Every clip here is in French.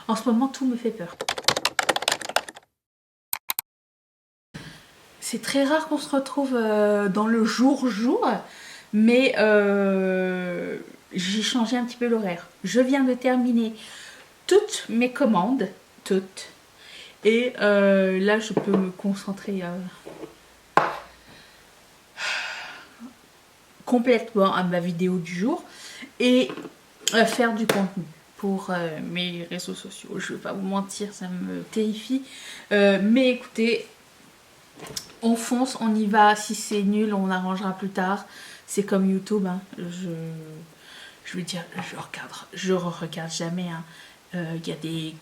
En ce moment, tout me fait peur. C'est très rare qu'on se retrouve dans le jour, mais j'ai changé un petit peu l'horaire. Je viens de terminer toutes mes commandes, toutes. Et là, je peux me concentrer complètement à ma vidéo du jour et faire du contenu pour mes réseaux sociaux. Je ne vais pas vous mentir, ça me terrifie. Mais écoutez, on fonce, on y va. Si c'est nul, on arrangera plus tard. C'est comme YouTube. Hein. Je veux dire, je regarde jamais. Hein. Il y a des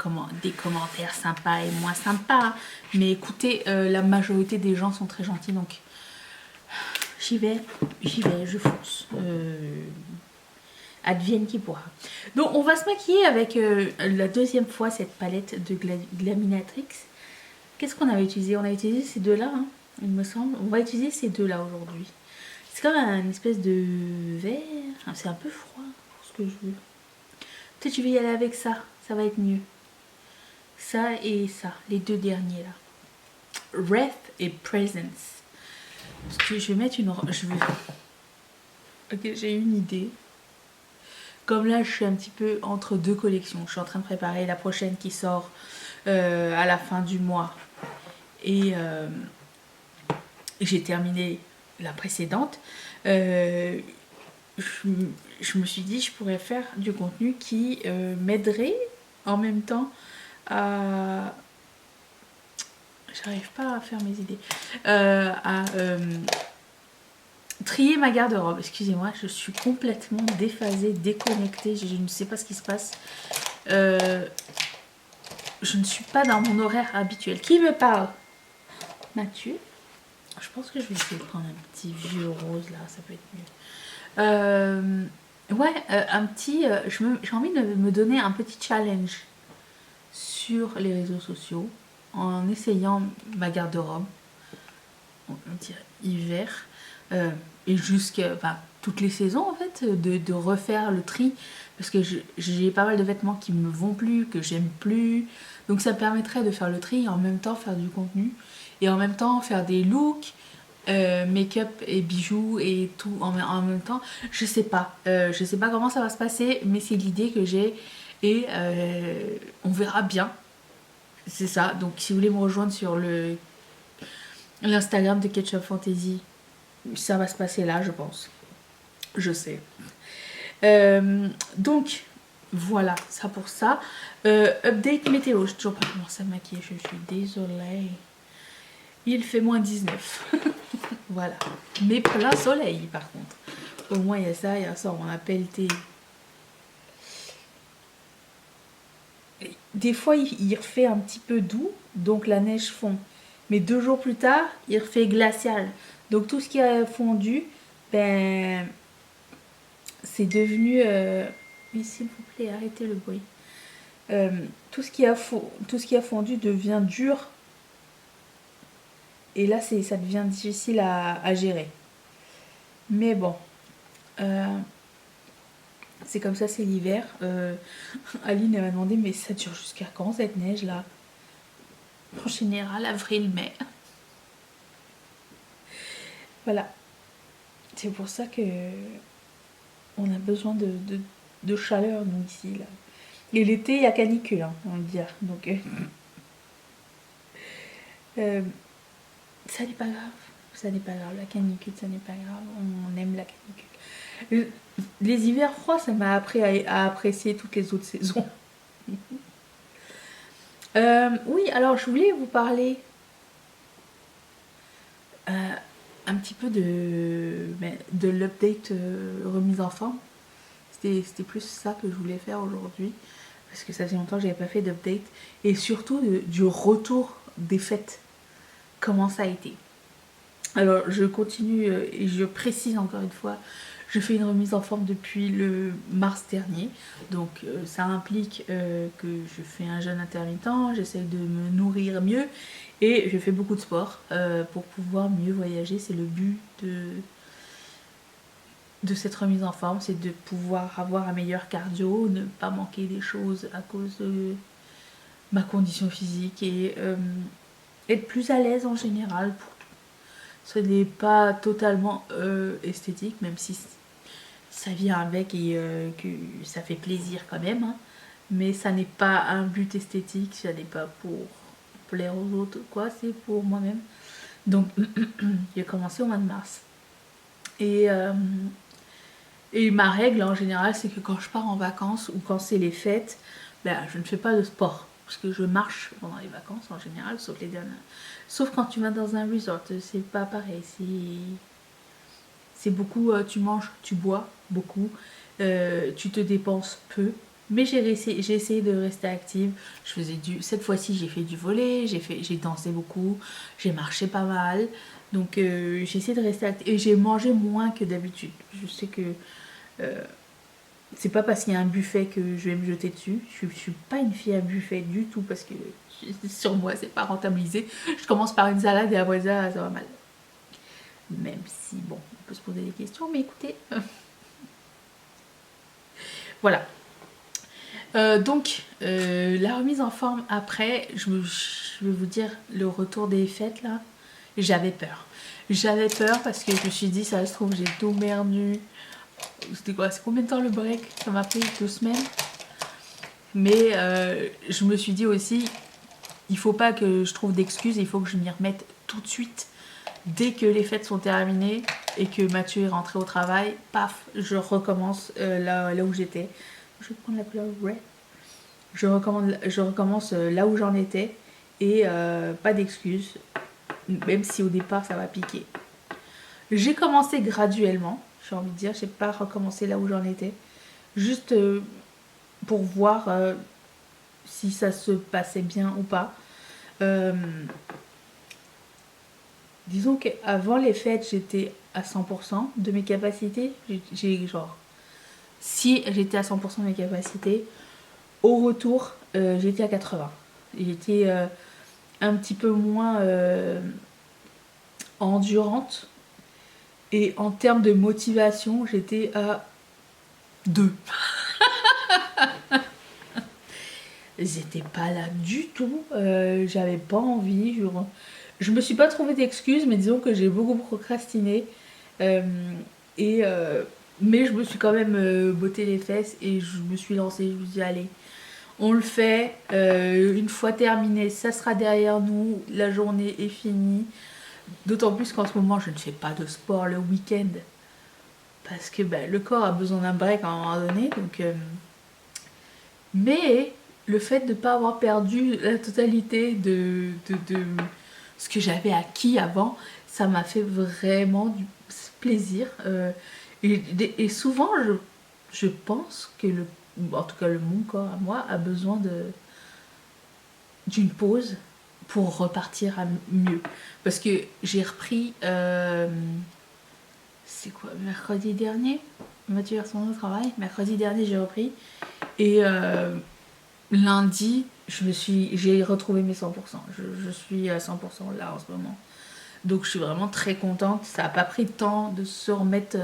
commentaires sympas et moins sympas. Mais écoutez, la majorité des gens sont très gentils. Donc, j'y vais, je fonce. Advienne qui pourra. Donc, on va se maquiller avec la deuxième fois cette palette de Glaminatrix. Qu'est-ce qu'on avait utilisé? On a utilisé ces deux-là, hein, il me semble. On va utiliser ces deux-là aujourd'hui. C'est comme une espèce de vert. C'est un peu froid pour ce que je veux. Peut-être que je vais y aller avec ça. Ça va être mieux. Ça et ça, les deux derniers là. Wrath et Presence. Parce que je vais mettre une... Ok, j'ai une idée. Comme là, je suis un petit peu entre deux collections. Je suis en train de préparer la prochaine qui sort à la fin du mois. Et j'ai terminé la précédente. Je me suis dit je pourrais faire du contenu qui m'aiderait en même temps à... J'arrive pas à faire mes idées. À trier ma garde-robe. Excusez-moi, je suis complètement déphasée, déconnectée. Je ne sais pas ce qui se passe. Je ne suis pas dans mon horaire habituel. Qui me parle? Mathieu. Je pense que je vais essayer de prendre un petit vieux rose là, ça peut être mieux. Ouais, un petit... j'ai envie de me donner un petit challenge sur les réseaux sociaux en essayant ma garde-robe. On dirait hiver. Et jusqu'à toutes les saisons en fait, de refaire le tri. Parce que j'ai pas mal de vêtements qui me vont plus, que j'aime plus. Donc ça me permettrait de faire le tri et en même temps faire du contenu. Et en même temps faire des looks, make-up et bijoux et tout en même temps. Je sais pas comment ça va se passer, mais c'est l'idée que j'ai et on verra bien. C'est ça. Donc si vous voulez me rejoindre sur l'Instagram de Ketchup Fantasy, ça va se passer là, je pense. Je sais. Donc voilà, ça pour ça. Update météo. J'ai toujours pas commencé à me maquiller, je suis désolée. Il fait moins 19. Voilà. Mais plein soleil par contre. Au moins il y a ça, on a pelleté. Des fois il refait un petit peu doux, donc la neige fond. Mais 2 jours plus tard, il refait glacial. Donc tout ce qui a fondu, ben c'est devenu... Mais s'il vous plaît, arrêtez le bruit. Tout ce qui a fondu devient dur. Et là, ça devient difficile à gérer. Mais bon. C'est comme ça, c'est l'hiver. Aline m'a demandé, mais ça dure jusqu'à quand cette neige-là? En général, avril-mai. Voilà. C'est pour ça que on a besoin de chaleur, nous, ici. Là. Et l'été, il y a canicule, hein, on va dire. Donc, ça n'est pas grave. Ça n'est pas grave. La canicule, ça n'est pas grave. On aime la canicule. Les hivers froids, ça m'a appris à apprécier toutes les autres saisons. Oui, alors je voulais vous parler un petit peu de l'update remise en forme. C'était plus ça que je voulais faire aujourd'hui. Parce que ça fait longtemps que j'avais pas fait d'update. Et surtout du retour des fêtes. Comment ça a été. Alors je continue et je précise encore une fois. Je fais une remise en forme depuis le mars dernier. Donc ça implique que je fais un jeûne intermittent. J'essaie de me nourrir mieux. Et je fais beaucoup de sport pour pouvoir mieux voyager. C'est le but de cette remise en forme, c'est de pouvoir avoir un meilleur cardio, ne pas manquer des choses à cause ma condition physique et être plus à l'aise en général. Ce n'est pas totalement esthétique, même si ça vient avec et que ça fait plaisir quand même. Hein. Mais ça n'est pas un but esthétique, ça n'est pas pour plaire aux autres, quoi, c'est pour moi-même. Donc, j'ai commencé au mois de mars. Et ma règle en général, c'est que quand je pars en vacances ou quand c'est les fêtes, ben, je ne fais pas de sport. Parce que je marche pendant les vacances en général, sauf les dernières. Sauf quand tu vas dans un resort, c'est pas pareil. C'est beaucoup, tu manges, tu bois beaucoup, tu te dépenses peu. Mais j'ai essayé de rester active. Cette fois-ci, j'ai fait du volley, j'ai dansé beaucoup, j'ai marché pas mal. Donc j'ai essayé de rester active. Et j'ai mangé moins que d'habitude. Je sais que c'est pas parce qu'il y a un buffet que je vais me jeter dessus. Je suis pas une fille à buffet du tout parce que sur moi, c'est pas rentabilisé. Je commence par une salade et après ça va mal. Même si, bon, on peut se poser des questions, mais écoutez. Voilà. Donc, la remise en forme après, je vais vous dire, le retour des fêtes là, j'avais peur. J'avais peur parce que je me suis dit, ça se trouve, j'ai tout perdu. C'était quoi? C'est combien de temps le break? Ça m'a pris 2 semaines. Mais je me suis dit aussi, il faut pas que je trouve d'excuses, il faut que je m'y remette tout de suite. Dès que les fêtes sont terminées et que Mathieu est rentré au travail, paf, je recommence là où j'étais. Je vais prendre la couleur red. Je recommence là où j'en étais et pas d'excuses, même si au départ ça va piquer. J'ai commencé graduellement, j'ai envie de dire, j'ai pas recommencé là où j'en étais, juste pour voir si ça se passait bien ou pas. Disons qu'avant les fêtes, j'étais à 100% de mes capacités. Si j'étais à 100% de mes capacités, au retour, j'étais à 80. J'étais un petit peu moins endurante. Et en termes de motivation, j'étais à 2. J'étais pas là du tout. J'avais pas envie. Je me suis pas trouvé d'excuses, mais disons que j'ai beaucoup procrastiné. Euh, mais je me suis quand même botté les fesses et je me suis lancée. Je me suis dit, allez, on le fait. Une fois terminé, ça sera derrière nous. La journée est finie. D'autant plus qu'en ce moment, je ne fais pas de sport le week-end. Parce que le corps a besoin d'un break à un moment donné. Donc, mais le fait de ne pas avoir perdu la totalité de ce que j'avais acquis avant, ça m'a fait vraiment du plaisir. Et souvent, je pense que en tout cas mon corps à moi, a besoin d'une pause pour repartir à mieux. Parce que j'ai repris, c'est quoi, mercredi dernier, Mathieu retourné au travail, mercredi dernier j'ai repris. Et lundi, j'ai retrouvé mes 100%. Je suis à 100% là en ce moment. Donc je suis vraiment très contente. Ça n'a pas pris de temps de se remettre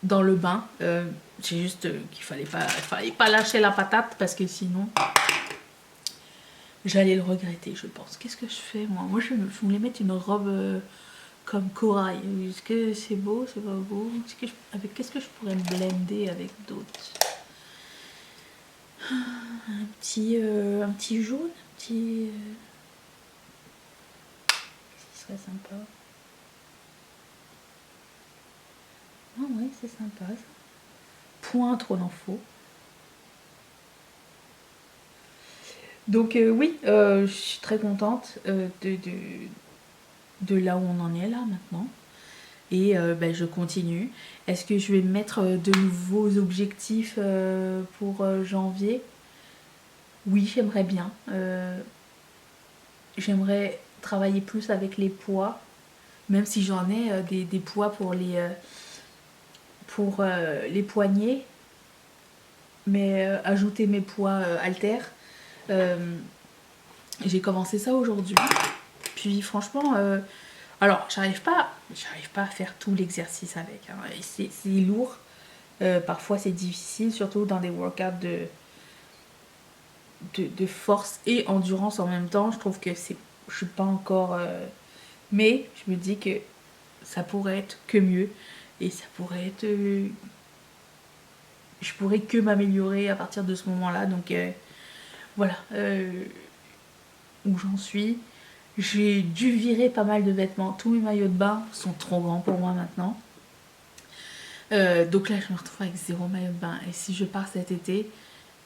dans le bain. C'est juste qu'il fallait pas lâcher la patate parce que sinon j'allais le regretter, je pense. Qu'est-ce que je fais moi? Moi je voulais mettre une robe comme corail. Est-ce que c'est beau? C'est pas beau? Qu'est-ce que je pourrais me blender avec d'autres? Un petit jaune, qu'est-ce qui serait sympa? Ah ouais, c'est sympa ça. Point, trop d'en faut. Donc oui, je suis très contente de là où on en est là maintenant. Et je continue. Est-ce que je vais mettre de nouveaux objectifs pour janvier? Oui, j'aimerais bien. J'aimerais travailler plus avec les poids, même si j'en ai des poids pour les poignets, mais ajouter mes poids haltères. J'ai commencé ça aujourd'hui. Puis franchement, alors j'arrive pas à faire tout l'exercice avec. Hein. C'est lourd. Parfois c'est difficile, surtout dans des workouts de force et endurance en même temps. Je trouve que je suis pas encore... mais je me dis que ça pourrait être que mieux. Et ça pourrait être... je pourrais que m'améliorer à partir de ce moment-là. Donc voilà où j'en suis. J'ai dû virer pas mal de vêtements. Tous mes maillots de bain sont trop grands pour moi maintenant. Donc là, je me retrouve avec 0 maillot de bain. Et si je pars cet été,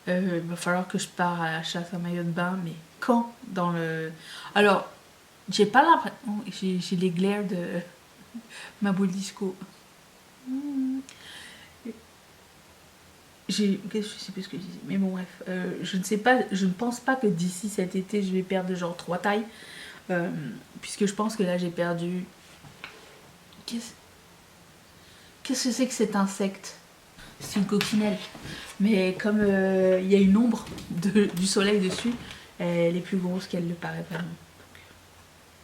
il va falloir que je pars à la chasse à maillot de bain. Mais quand dans le... Alors, j'ai pas l'impression... J'ai les glaires de ma boule disco. Je sais plus ce que je disais. Mais bon, bref. Je ne sais pas... Je ne pense pas que d'ici cet été, je vais perdre genre 3 tailles. Puisque je pense que là, j'ai perdu... Qu'est-ce que c'est que cet insecte? C'est une coccinelle. Mais comme il y a une ombre du soleil dessus, elle est plus grosse qu'elle le paraît vraiment.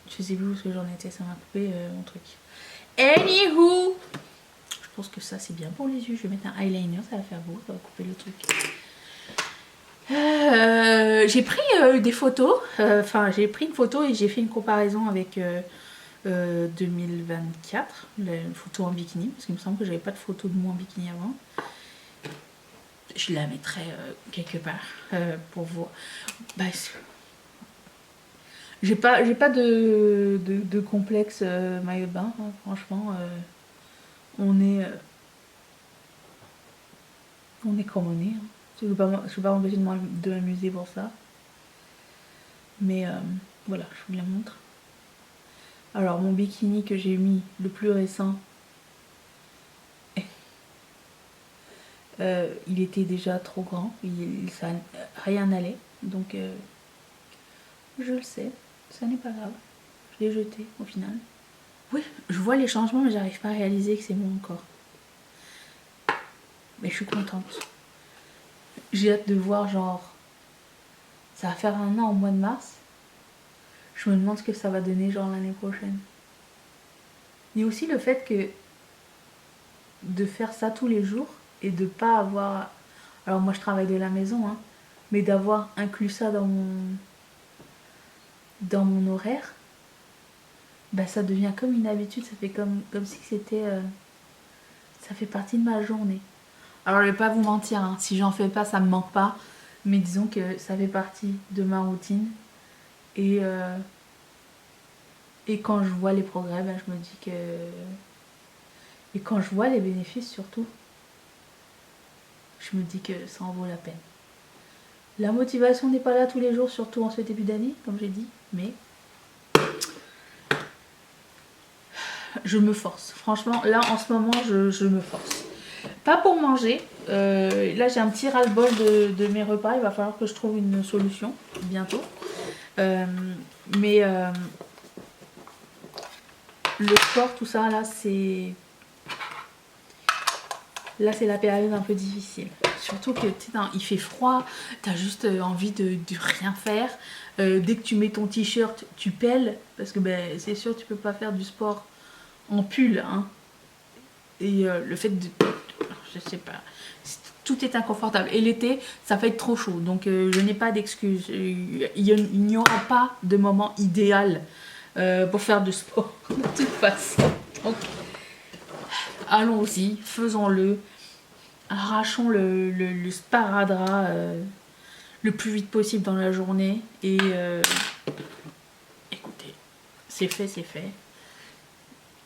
Je sais plus où j'en étais, ça m'a coupé mon truc. Anywho, je pense que ça c'est bien pour les yeux. Je vais mettre un eyeliner, ça va faire beau, ça va couper le truc. J'ai pris des photos. Enfin, j'ai pris une photo et j'ai fait une comparaison avec 2024, une photo en bikini, parce qu'il me semble que j'avais pas de photo de moi en bikini avant. Je la mettrai quelque part pour voir. Bah, j'ai pas de complexe maillot de bain, hein, franchement. On est comme on est. Hein. Je ne vais pas m'empêcher de m'amuser pour ça. Mais voilà, je vous la montre. Alors, mon bikini que j'ai mis, le plus récent, il était déjà trop grand. Ça rien n'allait. Donc, je le sais. Ça n'est pas grave. Je l'ai jeté au final. Oui, je vois les changements, mais j'arrive pas à réaliser que c'est moi encore. Mais je suis contente. J'ai hâte de voir, genre... Ça va faire 1 an au mois de mars. Je me demande ce que ça va donner, genre, l'année prochaine. Il y a aussi le fait que... de faire ça tous les jours et de pas avoir... Alors moi, je travaille de la maison, hein. Mais d'avoir inclus ça dans mon horaire, bah ça devient comme une habitude. Ça fait comme si c'était... ça fait partie de ma journée. Alors, je vais pas vous mentir, hein, si j'en fais pas, ça me manque pas. Mais disons que ça fait partie de ma routine. Et quand je vois les progrès, ben, je me dis que... Et quand je vois les bénéfices surtout, je me dis que ça en vaut la peine. La motivation n'est pas là tous les jours, surtout en ce début d'année, comme j'ai dit. Mais je me force. Franchement, là, en ce moment, je me force. Pas pour manger. Là, j'ai un petit ras-le-bol de mes repas. Il va falloir que je trouve une solution bientôt. Mais le sport, tout ça, là, c'est... Là, c'est la période un peu difficile. Surtout que il fait froid, t'as juste envie de rien faire. Dès que tu mets ton t-shirt, tu pèles. Parce que ben, c'est sûr, tu peux pas faire du sport en pull. Hein. Et le fait de... Je sais pas. Tout est inconfortable. Et l'été, ça va être trop chaud. Donc, je n'ai pas d'excuses. Il n'y aura pas de moment idéal pour faire du sport. De toute façon. Donc, allons-y, faisons-le. Arrachons le sparadrap le plus vite possible dans la journée. Et écoutez, c'est fait, c'est fait.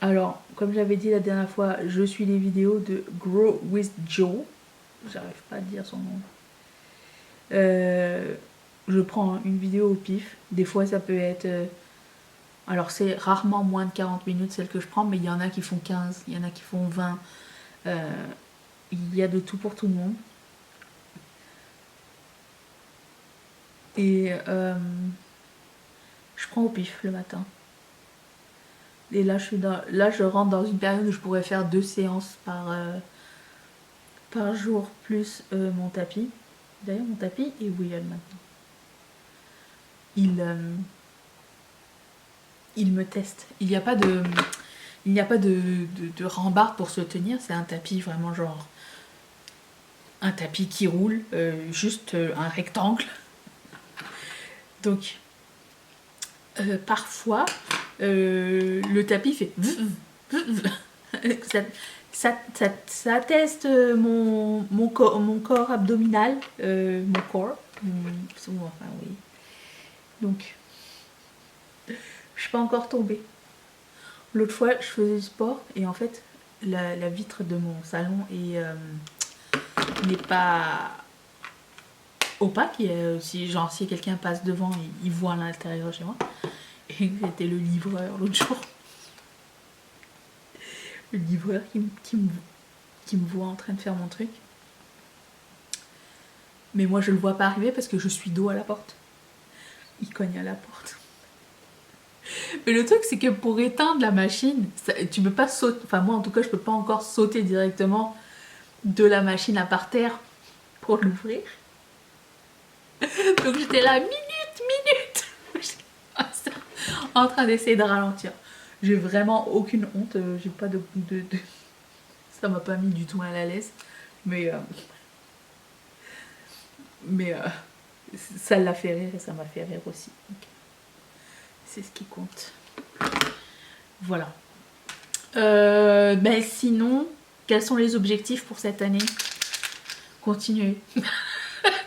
Alors, comme j'avais dit la dernière fois, je suis les vidéos de Grow with Joe. J'arrive pas à dire son nom. Je prends une vidéo au pif. Des fois, ça peut être... alors, c'est rarement moins de 40 minutes celle que je prends, mais il y en a qui font 15, il y en a qui font 20. Il y a de tout pour tout le monde. Et je prends au pif le matin. Et là, je rentre dans une période où je pourrais faire 2 séances par jour, plus mon tapis. D'ailleurs, mon tapis est Wheel maintenant. Il me teste. Il n'y a pas de rambarde pour se tenir. C'est un tapis vraiment genre... un tapis qui roule, juste un rectangle. Donc, parfois, le tapis fait... ça teste mon corps abdominal, mon corps. Enfin, oui. Donc, je suis pas encore tombée. L'autre fois, je faisais du sport et en fait, la vitre de mon salon n'est pas opaque. Si quelqu'un passe devant, il voit à l'intérieur chez moi. Et c'était le livreur l'autre jour. Le livreur qui me voit en train de faire mon truc. Mais moi, je le vois pas arriver parce que je suis dos à la porte. Il cogne à la porte. Mais le truc, c'est que pour éteindre la machine, tu peux pas sauter. Enfin, moi, en tout cas, je peux pas encore sauter directement de la machine à parterre pour l'ouvrir. Donc, j'étais là, minute. En train d'essayer de ralentir. J'ai vraiment aucune honte. J'ai pas de... Ça m'a pas mis du tout mal à l'aise. Mais ça l'a fait rire et ça m'a fait rire aussi. Donc, c'est ce qui compte. Voilà. Ben sinon, quels sont les objectifs pour cette année? Continuer.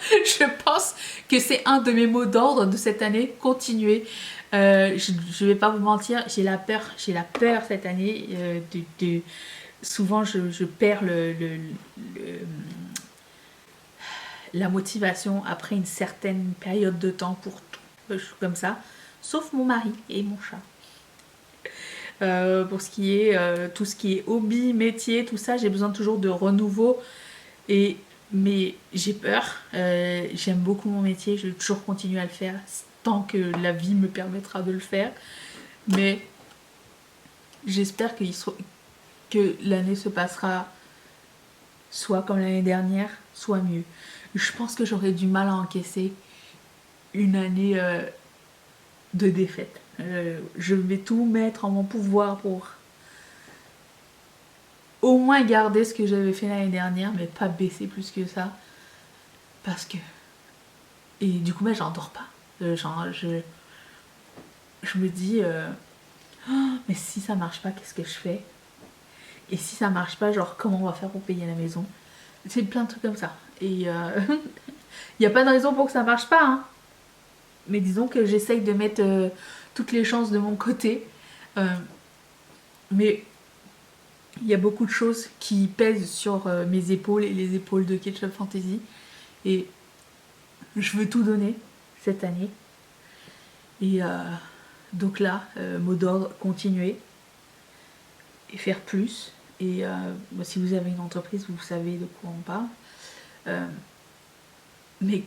Je pense que c'est un de mes mots d'ordre de cette année. Continuer. Je vais pas vous mentir, j'ai la peur cette année. Souvent, je perds la motivation après une certaine période de temps pour tout, comme ça. Sauf mon mari et mon chat. Pour ce qui est tout ce qui est hobby, métier, tout ça, j'ai besoin toujours de renouveau. Mais j'ai peur. J'aime beaucoup mon métier, je vais toujours continuer à le faire tant que la vie me permettra de le faire. Mais j'espère que l'année se passera soit comme l'année dernière, soit mieux. Je pense que j'aurais du mal à encaisser une année de défaite. Je vais tout mettre en mon pouvoir pour au moins garder ce que j'avais fait l'année dernière, mais pas baisser plus que ça. Parce que... Et du coup, j'en dors pas. Je me dis... Oh, mais si ça marche pas, qu'est-ce que je fais? Et si ça marche pas, genre, comment on va faire pour payer la maison? C'est plein de trucs comme ça. Et il n'y a pas de raison pour que ça marche pas, hein. Mais disons que j'essaye de mettre toutes les chances de mon côté. Mais il y a beaucoup de choses qui pèsent sur mes épaules et les épaules de Ketchup Fantasy. Et je veux tout donner cette année. Et donc là, mot d'ordre, continuer. Et faire plus. Et si vous avez une entreprise, vous savez de quoi on parle. Mais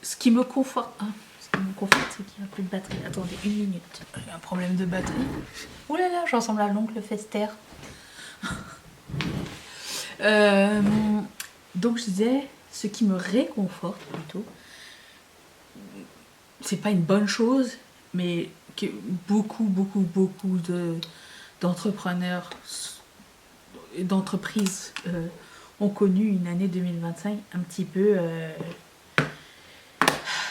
ce qui me conforte... Hein, c'est qu'il n'y a plus de batterie. Attendez, une minute. J'ai un problème de batterie. Ouh là là, je ressemble à l'oncle Fester. Donc je disais, ce qui me réconforte plutôt, c'est pas une bonne chose, mais que beaucoup d'entrepreneurs, d'entreprises ont connu une année 2025 un petit peu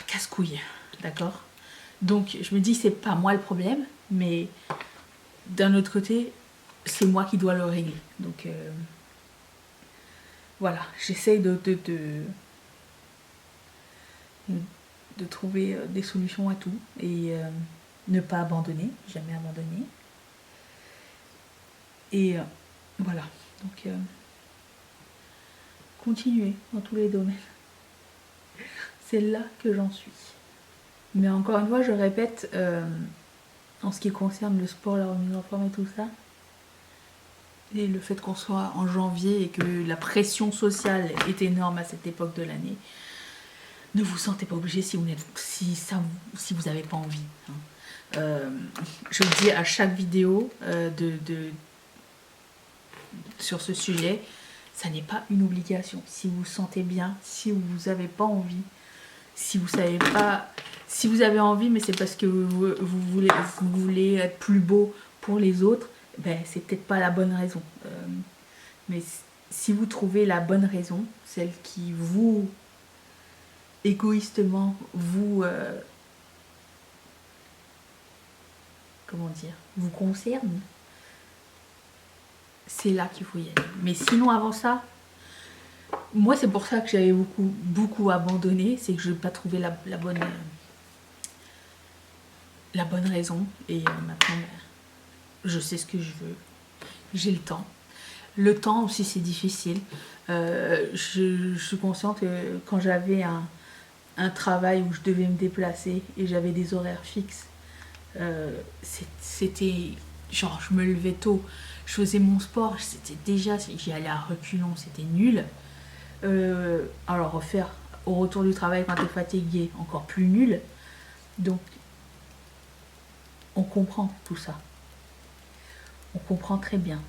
casse-couille. D'accord? Donc je me dis c'est pas moi le problème, mais d'un autre côté c'est moi qui dois le régler. Donc voilà, j'essaye de trouver des solutions à tout et ne pas abandonner, jamais abandonner. Et voilà, donc continuer dans tous les domaines. C'est là que j'en suis. Mais encore une fois, je répète, en ce qui concerne le sport, la remise en forme et tout ça, et le fait qu'on soit en janvier et que la pression sociale est énorme à cette époque de l'année, ne vous sentez pas obligé si vous n'avez pas envie. Hein. Je le dis à chaque vidéo sur ce sujet, ça n'est pas une obligation. Si vous vous sentez bien, si vous n'avez pas envie, si vous savez pas, si vous avez envie, mais c'est parce que vous voulez être plus beau pour les autres, ben c'est peut-être pas la bonne raison. Mais si vous trouvez la bonne raison, celle qui vous égoïstement vous comment dire, vous concerne, c'est là qu'il faut y aller. Mais sinon, avant ça, moi, c'est pour ça que j'avais beaucoup abandonné. C'est que je n'ai pas trouvé la bonne raison. Et maintenant, je sais ce que je veux. J'ai le temps. Le temps aussi, c'est difficile. Je suis consciente que quand j'avais un travail où je devais me déplacer et j'avais des horaires fixes, c'était genre je me levais tôt, je faisais mon sport, c'était déjà, j'y allais à reculons, c'était nul. Alors refaire au retour du travail quand t'es fatigué, encore plus nul. Donc on comprend tout ça, on comprend très bien.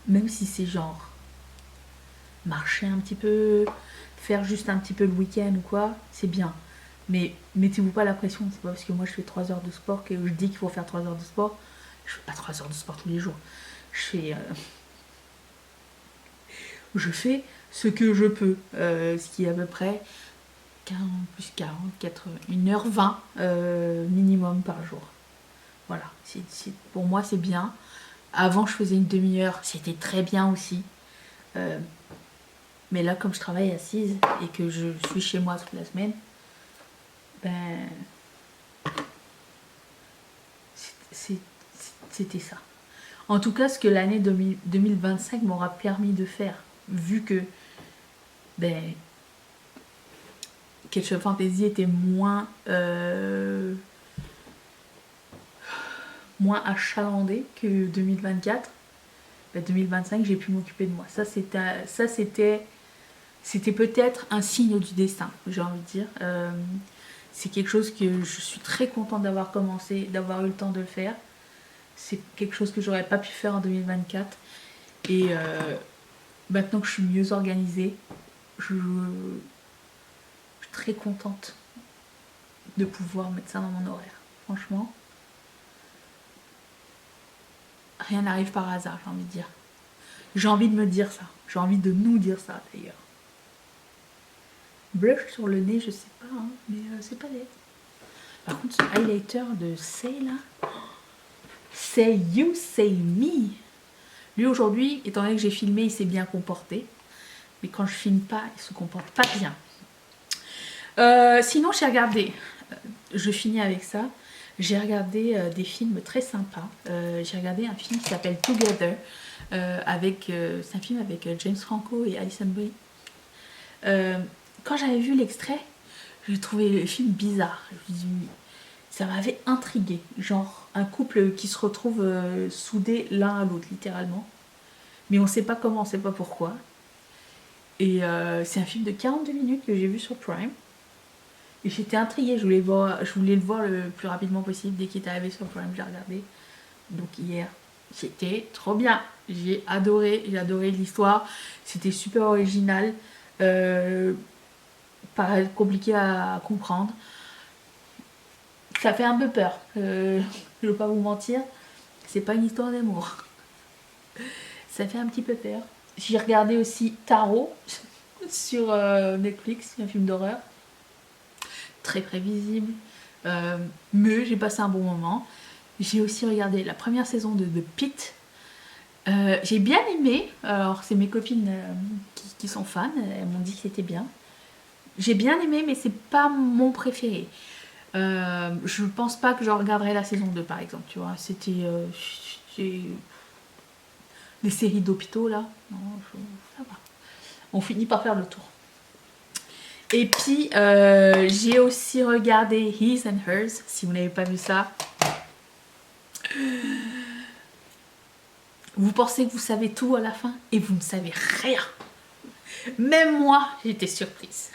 Même si c'est genre marcher un petit peu, faire juste un petit peu le week-end ou quoi, c'est bien. Mais mettez-vous pas la pression, c'est pas parce que moi je fais 3 heures de sport que je dis qu'il faut faire 3 heures de sport. Je fais pas 3 heures de sport tous les jours. Je fais ce que je peux, ce qui est à peu près 40 plus 40, 1h20 minimum par jour. Voilà, pour moi c'est bien. Avant je faisais une demi-heure, c'était très bien aussi. Mais là comme je travaille assise et que je suis chez moi toute la semaine, ben c'était ça. En tout cas, ce que l'année 2025 m'aura permis de faire, vu que ben, Ketchup Fantasy était moins achalandé que 2024, ben 2025 j'ai pu m'occuper de moi. Ça c'était peut-être un signe du destin, j'ai envie de dire. C'est quelque chose que je suis très contente d'avoir commencé, d'avoir eu le temps de le faire. C'est quelque chose que j'aurais pas pu faire en 2024. Et maintenant que je suis mieux organisée, je suis très contente de pouvoir mettre ça dans mon horaire. Franchement, rien n'arrive par hasard, j'ai envie de dire. J'ai envie de me dire ça. J'ai envie de nous dire ça, d'ailleurs. Blush sur le nez, je sais pas, hein, mais c'est pas laid. Par contre, ce highlighter de Say, là, Say You, Say Me. Lui, aujourd'hui, étant donné que j'ai filmé, il s'est bien comporté. Mais quand je filme pas, il se comporte pas bien. Sinon, j'ai regardé, je finis avec ça, j'ai regardé des films très sympas. J'ai regardé un film qui s'appelle Together, c'est un film avec James Franco et Alison Brie. Quand j'avais vu l'extrait, j'ai trouvé le film bizarre. Ça m'avait intrigué, genre un couple qui se retrouve soudés l'un à l'autre, littéralement. Mais on ne sait pas comment, on ne sait pas pourquoi. Et c'est un film de 42 minutes que j'ai vu sur Prime. Et j'étais intriguée, je voulais le voir le plus rapidement possible. Dès qu'il est arrivé sur Prime, j'ai regardé. Donc hier, c'était trop bien. J'ai adoré l'histoire. C'était super original. Pas compliqué à comprendre. Ça fait un peu peur. Je ne veux pas vous mentir. C'est pas une histoire d'amour. Ça fait un petit peu peur. J'ai regardé aussi Tarot sur Netflix, un film d'horreur. Très prévisible. Mais j'ai passé un bon moment. J'ai aussi regardé la première saison de The Pitt. J'ai bien aimé. Alors, c'est mes copines qui sont fans. Elles m'ont dit que c'était bien. J'ai bien aimé, mais c'est pas mon préféré. Je pense pas que je regarderai la saison 2, par exemple. Tu vois, c'était des séries d'hôpitaux là. Non, ça va. On finit par faire le tour. Et puis, j'ai aussi regardé His and Hers, si vous n'avez pas vu ça. Vous pensez que vous savez tout à la fin et vous ne savez rien. Même moi, j'étais surprise.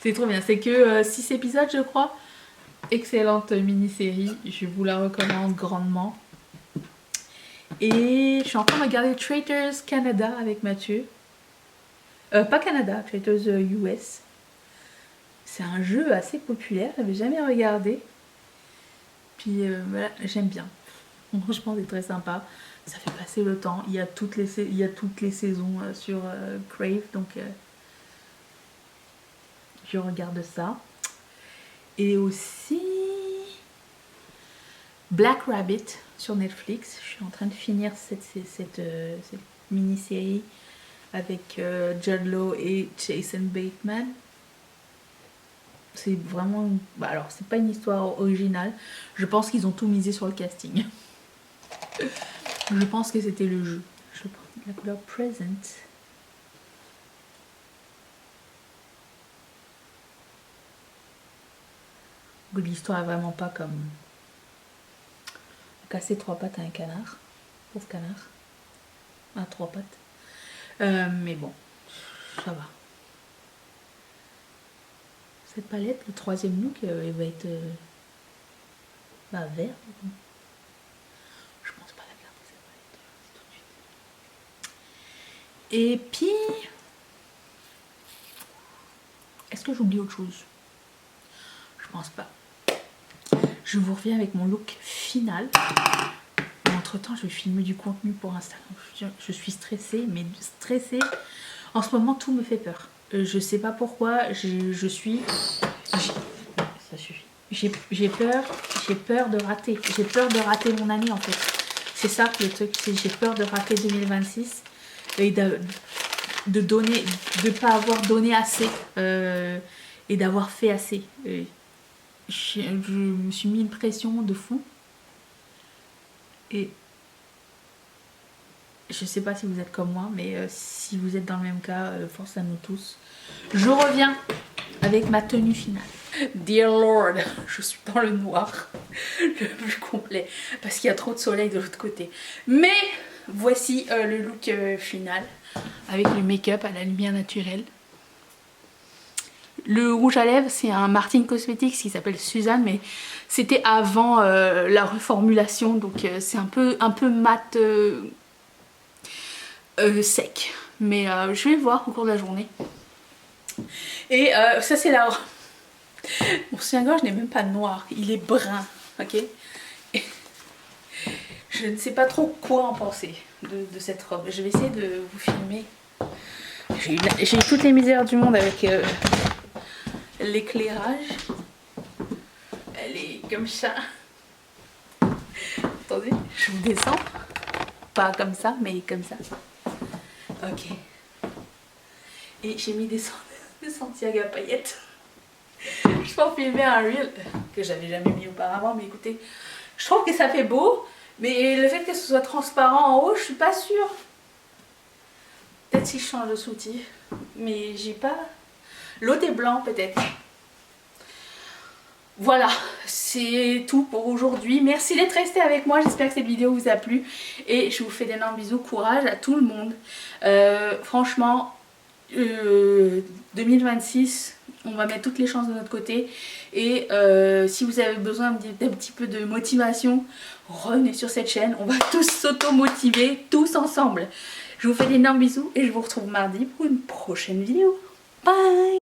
C'est trop bien. C'est que 6 épisodes, je crois. Excellente mini-série. Je vous la recommande grandement. Et je suis en train de regarder Traitors Canada avec Mathieu. Pas Canada, Traitors US. C'est un jeu assez populaire, j'avais jamais regardé. Puis voilà, j'aime bien. Franchement, c'est très sympa. Ça fait passer le temps. Il y a toutes les saisons sur Crave, donc je regarde ça. Et aussi Black Rabbit sur Netflix. Je suis en train de finir cette mini-série avec Jude Law et Jason Bateman. C'est vraiment... Bah alors, c'est pas une histoire originale. Je pense qu'ils ont tout misé sur le casting. Je pense que c'était le jeu. Je prends la couleur Present. L'histoire est vraiment pas comme... Casser 3 pattes à un canard. Pauvre canard. À 3 pattes. Mais bon, ça va. Cette palette, le troisième look, il va être vert. Je pense pas la garder cette palette tout de suite. Et puis, est-ce que j'oublie autre chose? Je pense pas. Je vous reviens avec mon look final. Entre temps, je vais filmer du contenu pour Instagram. Je suis stressée, mais stressée. En ce moment, tout me fait peur. Je sais pas pourquoi. Je suis... Ça suffit. J'ai peur de rater. J'ai peur de rater mon année en fait. C'est ça le truc. J'ai peur de rater 2026 et de pas avoir donné assez et d'avoir fait assez. Je me suis mis une pression de fou. Et je sais pas si vous êtes comme moi, mais si vous êtes dans le même cas, force à nous tous. Je reviens avec ma tenue finale. Dear Lord, je suis dans le noir le plus complet parce qu'il y a trop de soleil de l'autre côté. Mais voici le look final avec le make-up à la lumière naturelle. Le rouge à lèvres, c'est un Martin Cosmetics qui s'appelle Suzanne, mais c'était avant la reformulation, donc c'est un peu mat sec. Mais je vais voir au cours de la journée. Et ça c'est la... Mon soutien-gorge n'est même pas noir, il est brun, ok. Et je ne sais pas trop quoi en penser de cette robe. Je vais essayer de vous filmer. J'ai eu toutes les misères du monde avec... l'éclairage, elle est comme ça. Attendez, je vous descends. Pas comme ça, mais comme ça. Ok. Et j'ai mis des Santiago à paillettes. Je peux en filmer un reel que j'avais jamais mis auparavant, mais écoutez, je trouve que ça fait beau, mais le fait que ce soit transparent en haut, je suis pas sûre. Peut-être si je change de soutif, mais j'ai pas... L'autre est blanc peut-être. Voilà, c'est tout pour aujourd'hui. Merci d'être resté avec moi. J'espère que cette vidéo vous a plu. Et je vous fais d'énormes bisous. Courage à tout le monde. Franchement, 2026, on va mettre toutes les chances de notre côté. Et si vous avez besoin d'un petit peu de motivation, revenez sur cette chaîne. On va tous s'auto-motiver, tous ensemble. Je vous fais d'énormes bisous et je vous retrouve mardi pour une prochaine vidéo. Bye!